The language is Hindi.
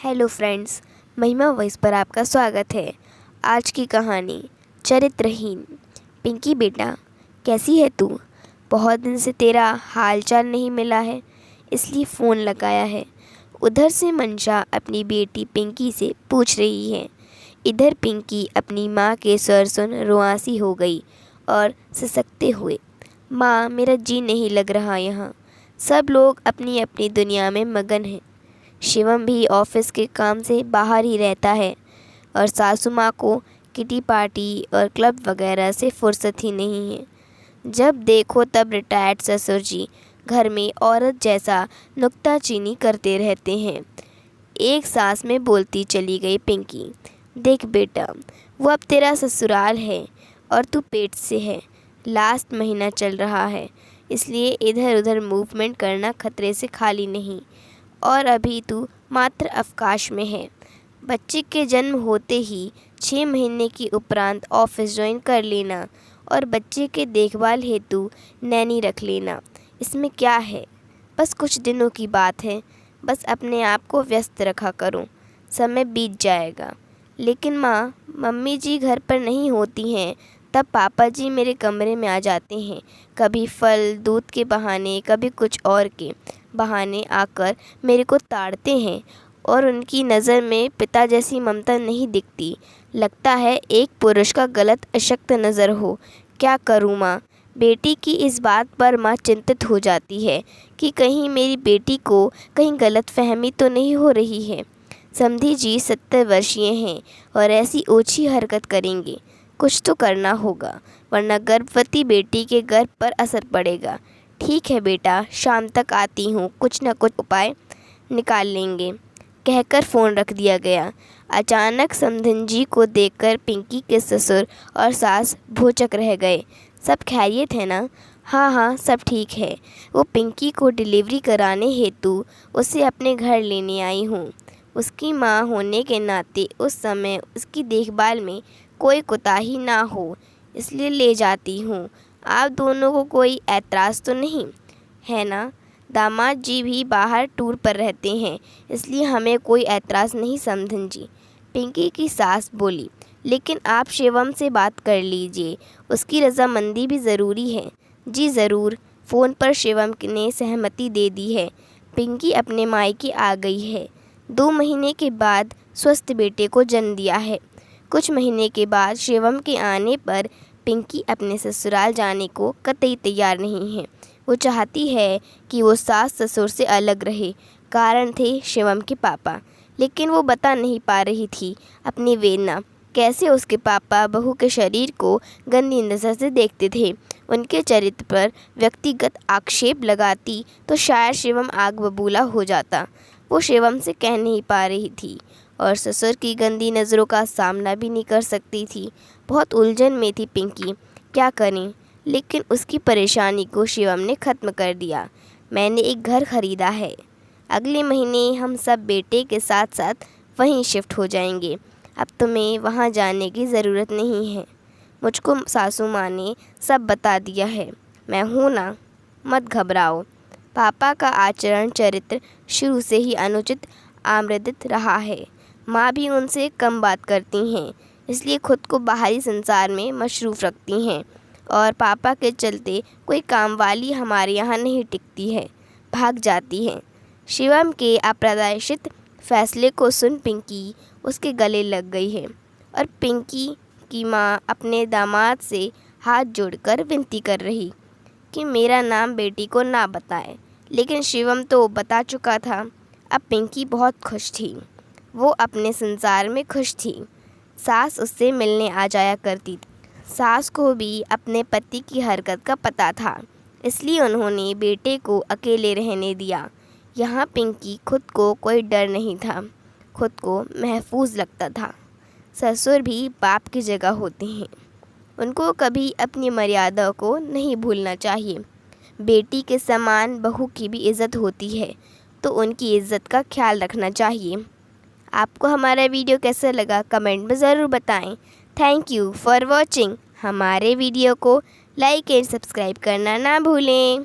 हेलो फ्रेंड्स, महिमा वॉइस पर आपका स्वागत है। आज की कहानी चरित्रहीन। पिंकी बेटा, कैसी है तू? बहुत दिन से तेरा हाल चाल नहीं मिला है, इसलिए फ़ोन लगाया है। उधर से मंशा अपनी बेटी पिंकी से पूछ रही है। इधर पिंकी अपनी माँ के स्वर सुन रुआंसी हो गई और सिसकते हुए, माँ मेरा जी नहीं लग रहा यहाँ। सब लोग अपनी अपनी दुनिया में मगन हैं। शिवम भी ऑफिस के काम से बाहर ही रहता है और सासू माँ को किटी पार्टी और क्लब वगैरह से फुर्सत ही नहीं है। जब देखो तब रिटायर्ड ससुर जी घर में औरत जैसा नुक्ताचीनी करते रहते हैं। एक सांस में बोलती चली गई पिंकी, देख बेटा, वो अब तेरा ससुराल है और तू पेट से है। लास्ट महीना चल रहा है, इसलिए इधर उधर मूवमेंट करना खतरे से खाली नहीं। और अभी तू मात्र अवकाश में है। बच्चे के जन्म होते ही 6 महीने की उपरांत ऑफिस ज्वाइन कर लेना और बच्चे के देखभाल हेतु नैनी रख लेना। इसमें क्या है, बस कुछ दिनों की बात है। बस अपने आप को व्यस्त रखा करो, समय बीत जाएगा। लेकिन माँ, मम्मी जी घर पर नहीं होती हैं, तब पापा जी मेरे कमरे में आ जाते हैं। कभी फल दूध के बहाने, कभी कुछ और के बहाने आकर मेरे को ताड़ते हैं और उनकी नज़र में पिता जैसी ममता नहीं दिखती। लगता है एक पुरुष का गलत अशक्त नज़र हो। क्या करूँ माँ? बेटी की इस बात पर माँ चिंतित हो जाती है कि कहीं मेरी बेटी को कहीं गलत फहमी तो नहीं हो रही है। समधी जी 70 वर्षीय हैं और ऐसी ओछी हरकत करेंगे। कुछ तो करना होगा, वरना गर्भवती बेटी के गर्भ पर असर पड़ेगा। ठीक है बेटा, शाम तक आती हूँ, कुछ न कुछ उपाय निकाल लेंगे, कहकर फ़ोन रख दिया गया। अचानक समधन जी को देखकर पिंकी के ससुर और सास भौचक रह गए। सब खैरियत है ना? हाँ हाँ, सब ठीक है। वो पिंकी को डिलीवरी कराने हेतु उसे अपने घर लेने आई हूँ। उसकी माँ होने के नाते उस समय उसकी देखभाल में कोई कोताही ना हो, इसलिए ले जाती हूँ। आप दोनों को कोई ऐतराज़ तो नहीं है ना? दामाद जी भी बाहर टूर पर रहते हैं, इसलिए हमें कोई ऐतराज़ नहीं समधन जी, पिंकी की सास बोली। लेकिन आप शिवम से बात कर लीजिए, उसकी रजामंदी भी ज़रूरी है। जी ज़रूर। फ़ोन पर शिवम ने सहमति दे दी है। पिंकी अपने मायके आ गई है। 2 महीने के बाद स्वस्थ बेटे को जन्म दिया है। कुछ महीने के बाद शिवम के आने पर पिंकी अपने ससुराल जाने को कतई तैयार नहीं है। वो चाहती है कि वो सास ससुर से अलग रहे। कारण थे शिवम के पापा, लेकिन वो बता नहीं पा रही थी अपनी वेदना। कैसे उसके पापा बहू के शरीर को गंदी नज़र से देखते थे। उनके चरित्र पर व्यक्तिगत आक्षेप लगाती तो शायद शिवम आग बबूला हो जाता। वो शिवम से कह नहीं पा रही थी और ससुर की गंदी नज़रों का सामना भी नहीं कर सकती थी। बहुत उलझन में थी पिंकी, क्या करें। लेकिन उसकी परेशानी को शिवम ने ख़त्म कर दिया। मैंने एक घर ख़रीदा है, अगले महीने हम सब बेटे के साथ साथ वहीं शिफ्ट हो जाएंगे। अब तुम्हें वहाँ जाने की ज़रूरत नहीं है। मुझको सासू माँ ने सब बता दिया है। मैं हूँ ना, मत घबराओ। पापा का आचरण चरित्र शुरू से ही अनुचित आमृदित रहा है। माँ भी उनसे कम बात करती हैं, इसलिए खुद को बाहरी संसार में मशरूफ़ रखती हैं और पापा के चलते कोई कामवाली हमारे यहाँ नहीं टिकती है, भाग जाती हैं। शिवम के अप्रत्याशित फैसले को सुन पिंकी उसके गले लग गई है और पिंकी की माँ अपने दामाद से हाथ जोड़कर विनती कर रही कि मेरा नाम बेटी को ना बताए। लेकिन शिवम तो बता चुका था। अब पिंकी बहुत खुश थी। वो अपने संसार में खुश थी। सास उससे मिलने आ जाया करती थी। सास को भी अपने पति की हरकत का पता था, इसलिए उन्होंने बेटे को अकेले रहने दिया। यहाँ पिंकी खुद को कोई डर नहीं था, खुद को महफूज लगता था। ससुर भी बाप की जगह होते हैं, उनको कभी अपनी मर्यादा को नहीं भूलना चाहिए। बेटी के समान बहू की भी इज़्ज़त होती है, तो उनकी इज़्ज़त का ख्याल रखना चाहिए। आपको हमारा वीडियो कैसा लगा कमेंट में ज़रूर बताएं। Thank you for watching. हमारे वीडियो को लाइक एंड सब्सक्राइब करना ना भूलें।